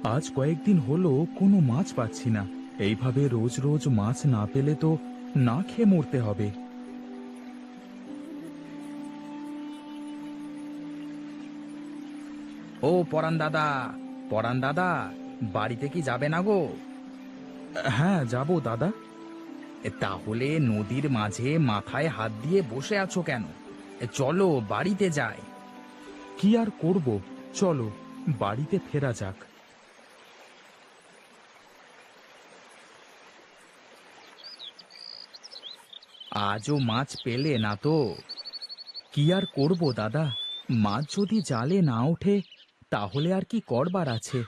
আজ কয়েকদিন হলো কোনো মাছ পাচ্ছি না। এইভাবে রোজ রোজ মাছ না পেলে তো না খেয়ে মরতে হবে। ও পরান দাদা, পরান দাদা, বাড়িতে কি যাবে না গো? হ্যাঁ, যাবো দাদা। তাহলে নদীর মাঝে মাথায় হাত দিয়ে বসে আছো কেন? চলো বাড়িতে যাই। কি আর করব, চলো বাড়িতে ফেরা যাক। আজও মাছ পেলে না তো? কি আর করব দাদা, মাছ যদি জালে না ওঠে তাহলে আর কি করবার আছে,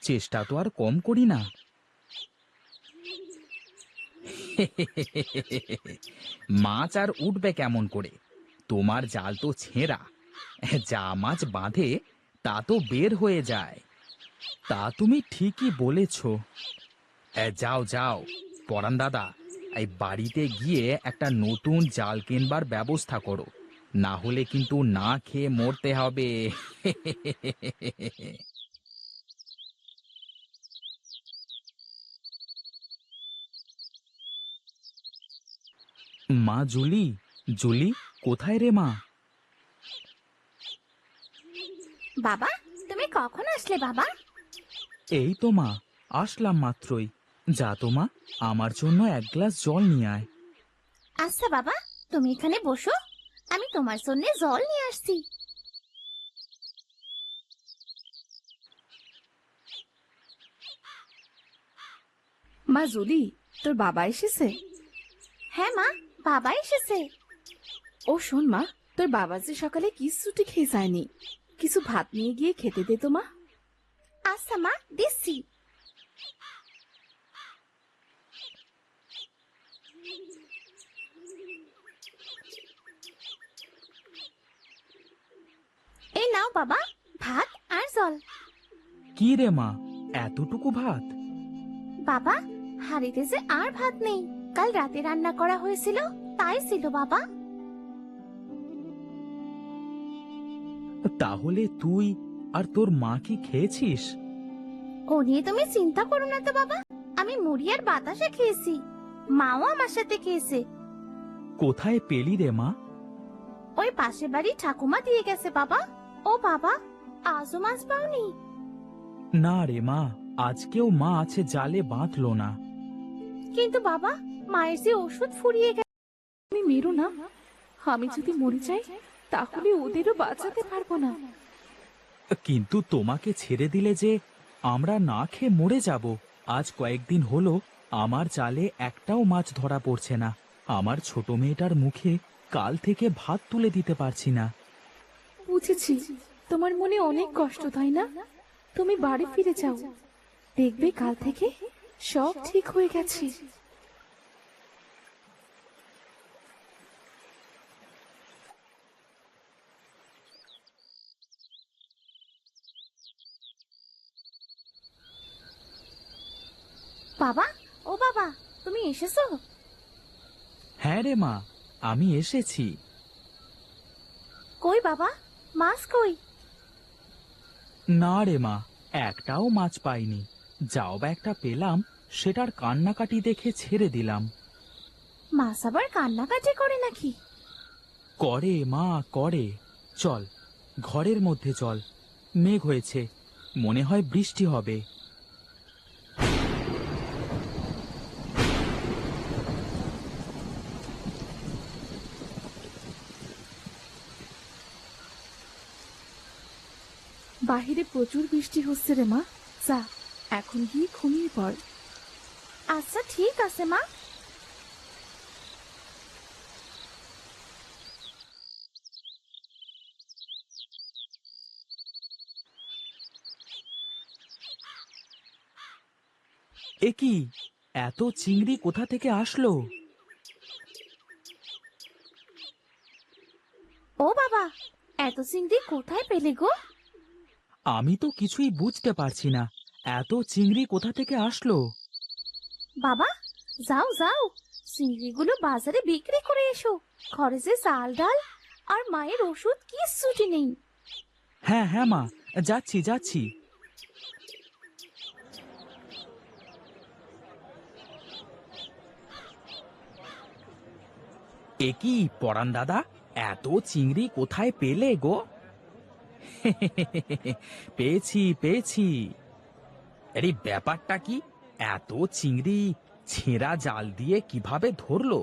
চেষ্টা তো আর কম করি না। মাছ আর উঠবে কেমন করে? তোমার জাল তো ছেঁড়া। যা মাছ বাঁধে তা তো বের হয়ে যায়। তা তুমি ঠিকই বলেছ। যাও যাও পরান দাদা, এই বাড়িতে গিয়ে একটা নতুন জাল কিনবার ব্যবস্থা করো, না হলে কিন্তু না খেয়ে মরতে হবে। মা জুলি, জুলি, কোথায় রে মা? বাবা, তুমি কখন আসলে বাবা? এই তো মা, আসলাম মাত্রই। যা তো মা, আমার জন্য এক গ্লাস জল নিয়ে আয়। আচ্ছা বাবা, তুমি এখানে বসো, আমি তোমার জন্য জল নিয়ে আসছি। মা জুলি, তোর বাবা এসেছে? হ্যাঁ মা, বাবা এসেছে। ও শোন মা, তোর বাবা যে সকালে কিচ্ছুটি খেয়ে যায়নি, কিছু ভাত নিয়ে গিয়ে খেতে দে তো মা। আচ্ছা মা, দিচ্ছি। এই নাও বাবা, ভাত আর জল। কি রে মা, এতটুকু ভাত? বাবা, হাঁড়িতে যে আর ভাত নেই, কাল রাতে রান্না করা হয়েছিল তাই ছিল বাবা। তাহলে তুই আর তোর মা কি খেয়েছিস? ও নিয়ে তুমি চিন্তা করো না তো বাবা, আমি মুড়ি আর বাতাসা খেয়েছি, মাও আমার সাথে খেয়েছে। কোথায় পেলি রে মা? ওই পাশের বাড়ি ঠাকুমা দিয়ে গেছে বাবা। ও বাবা, আজও মাছ পাওনি? না রে মা, আজকেও মা আছে জালে বাঁধলো না। কিন্তু বাবা, মায়ের যে ওষুধ ফুরিয়ে গেছে। তুমি মেরো না, আমি যদি মরে যাই তাহলে ওদেরও বাঁচাতে পারবো না। কিন্তু তোমাকে ছেড়ে দিলে যে আমরা না খেয়ে মরে যাব। আজ কয়েকদিন হলো আমার জালে একটাও মাছ ধরা পড়ছে না। আমার ছোট মেয়েটার মুখে কাল থেকে ভাত তুলে দিতে পারছি না। বুঝেছি, তোমার মনে অনেক কষ্ট, তাই না? তুমি বাড়ি ফিরে যাও, দেখবে কাল থেকে সব ঠিক হয়ে গেছে। বাবা, ও বাবা, তুমি এসেছো? হ্যাঁ রে মা, আমি এসেছি। কই বাবা, মাছ কই? না রে মা, একটাও মাছ পাইনি। যাও বা একটা পেলাম, সেটার কান্নাকাটি দেখে ছেড়ে দিলাম। মাছ আবার কান্নাকাটি করে নাকি? করে মা, করে। চল, ঘরের মধ্যে চল, মেঘ হয়েছে, মনে হয় বৃষ্টি হবে। বাহিরে প্রচুর বৃষ্টি হচ্ছে রে মা, যা এখন গিয়ে ঘুমিয়ে পড়। আচ্ছা ঠিক আছে মা। এ কি, এত চিংড়ি কোথা থেকে আসলো? ও বাবা, এত চিংড়ি কোথায় পেলে গো? আমি তো কিছুই বুঝতে পারছি না, এত চিংড়ি কোথা থেকে আসলো? বাবা, যাও যাও, চিংড়িগুলো বাজারে বিক্রি করে এসো, ঘরে যে চাল ডাল আর মায়ের ওষুধ কিচ্ছুটি নেই। হ্যাঁ হ্যাঁ মা, যাচ্ছি যাচ্ছি। এ কি পরান দাদা, এত চিংড়ি কোথায় পেলে গো? পেয়েছি পেয়েছি। আরে ব্যাপারটা কি? এত চিংড়ি ছেঁড়া জাল দিয়ে কিভাবে ধরলো?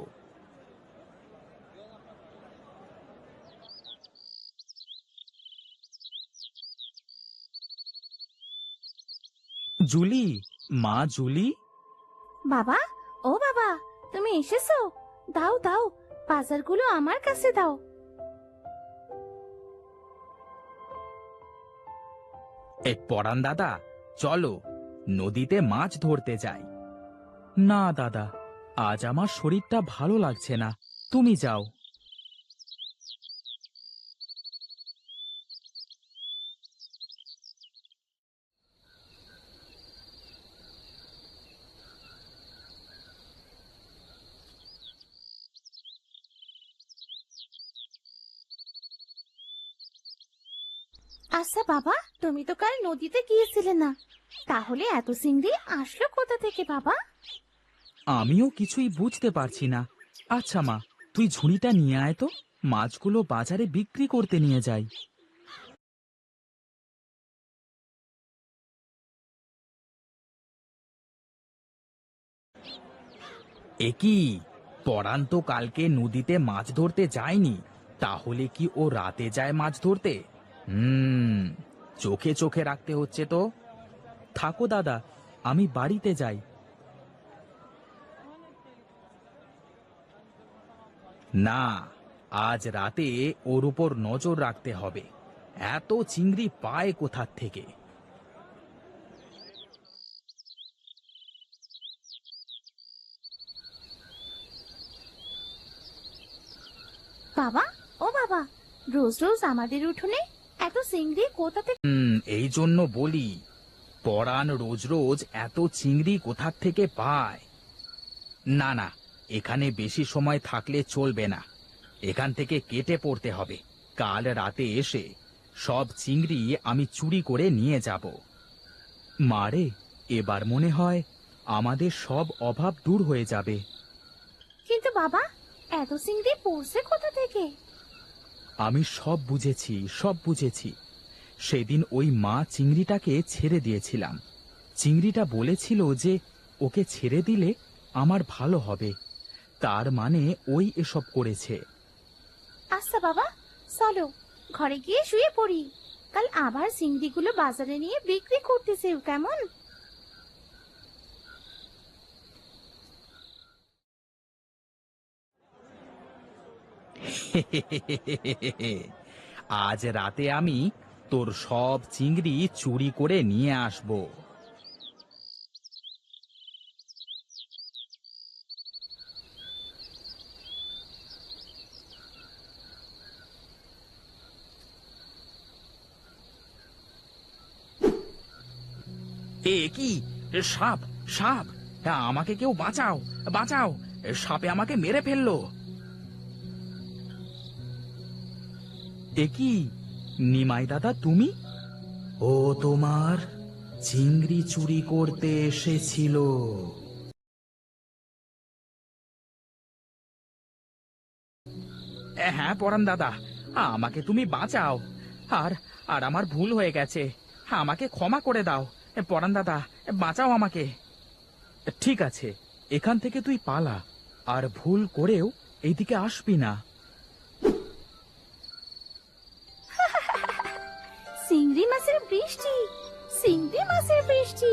জুলি, মা জুলি। বাবা, ও বাবা, তুমি এসেছো? দাও দাও, বাজারগুলো আমার কাছে দাও। এ পরান দাদা, চলো নদীতে মাছ ধরতে যাই। না দাদা, আজ আমার শরীরটা ভালো লাগছে না, তুমি যাও। আচ্ছা বাবা, তুমি তো কাল নদীতে গিয়েছিলে না, তাহলে এত চিংড়ি আসলো কোথা থেকে বাবা? আমিও কিছুই বুঝতে পারছি না। আচ্ছা মা, তুই ঝুড়িটা নিয়ে আয় তো, মাছগুলো বাজারে বিক্রি করতে নিয়ে যাই। এ কি, পরান তো কালকে নদীতে মাছ ধরতে যায়নি, তাহলে কি ও রাতে যায় মাছ ধরতে? চোখে চোখে রাখতে হচ্ছে তো। থাকো দাদা, আমি বাড়িতে যাই। না, আজ রাতে ওর উপর নজর রাখতে হবে। এত চিংড়ি পায় কোথার থেকে? বাবা, ও বাবা, রোজ রোজ আমাদের উঠোনে এত চিংড়ি কোথা থেকে? এই জন্য বলি, পরান রোজ রোজ এত চিংড়ি কোথার থেকে পায়? না না, এখানে বেশি সময় থাকলে চলবে না, এখান থেকে কেটে পড়তে হবে। কাল রাতে এসে সব চিংড়ি আমি চুরি করে নিয়ে যাব। মারে, এবার মনে হয় আমাদের সব অভাব দূর হয়ে যাবে। কিন্তু বাবা, এত চিংড়ি পড়ছে কোথা থেকে? আমি সব বুঝেছি, সব বুঝেছি। সেদিন ওই মা চিংড়িটাকে ছেড়ে দিয়েছিলাম। চিংড়িটা বলেছিল যে ওকে ছেড়ে দিলে আমার ভালো হবে, তার মানে ওই এসব করেছে। আচ্ছা বাবা, চলো ঘরে গিয়ে শুয়ে পড়ি, কাল আবার চিংড়িগুলো বাজারে নিয়ে বিক্রি করতেছে কেমন? আজ রাতে আমি তোর সব চিংড়ি চুরি করে নিয়ে আসব। এ কি, সাপ সাপ! আমাকে কেউ বাঁচাও, বাঁচাও! সাপে আমাকে মেরে ফেললো। এ কি, নিমাই দাদা তুমি? ও তোমার চিংড়ি চুরি করতে এসেছিল। হ্যাঁ পরান দাদা, আমাকে তুমি বাঁচাও। আর আর আমার ভুল হয়ে গেছে, আমাকে ক্ষমা করে দাও। পরান দাদা, বাঁচাও আমাকে। ঠিক আছে, এখান থেকে তুই পালা, আর ভুল করেও এইদিকে আসবি না। চিংড়ি মাছের বৃষ্টি, চিংড়ি মাছের বৃষ্টি।